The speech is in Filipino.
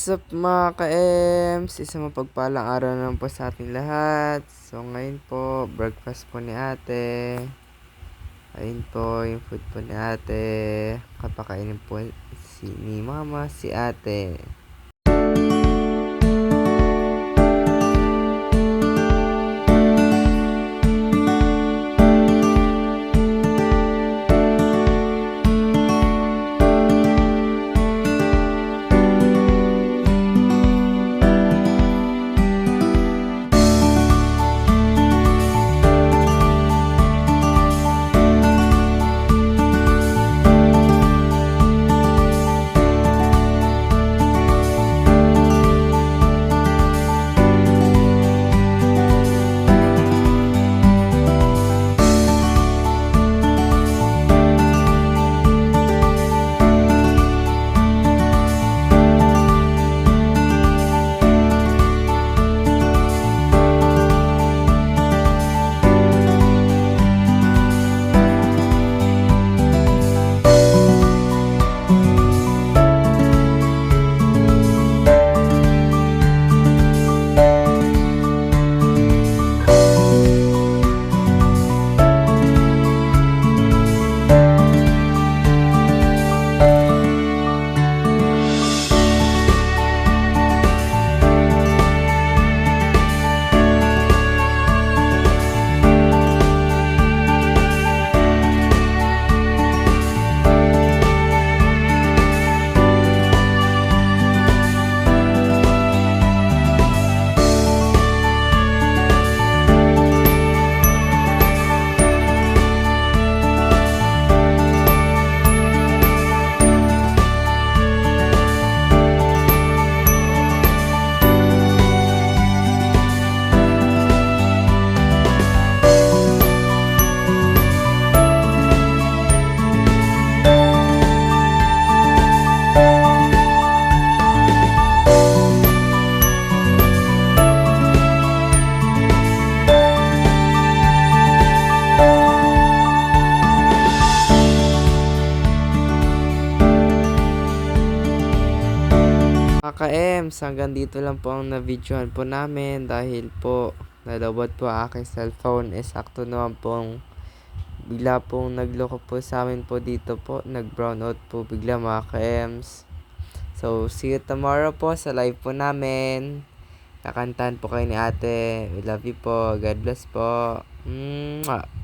What's up mga ka-Ems? Isang mapagpalang araw naman po sa ating lahat. So ngayon po, breakfast po ni ate. Ayun po, yung food po ni ate. Kapakainin po ni mama, si ate. Mga ka-Ems, hanggang dito lang po ang na-videohan po namin dahil po nalawad po ang aking cellphone. Sakto naman pong bigla pong nagloko po sa amin po dito po. Nag-brown out po bigla mga ka-Ems. So, see you tomorrow po sa live po namin. Kakantahan po kayo ni ate. We love you po. God bless po. Mwah.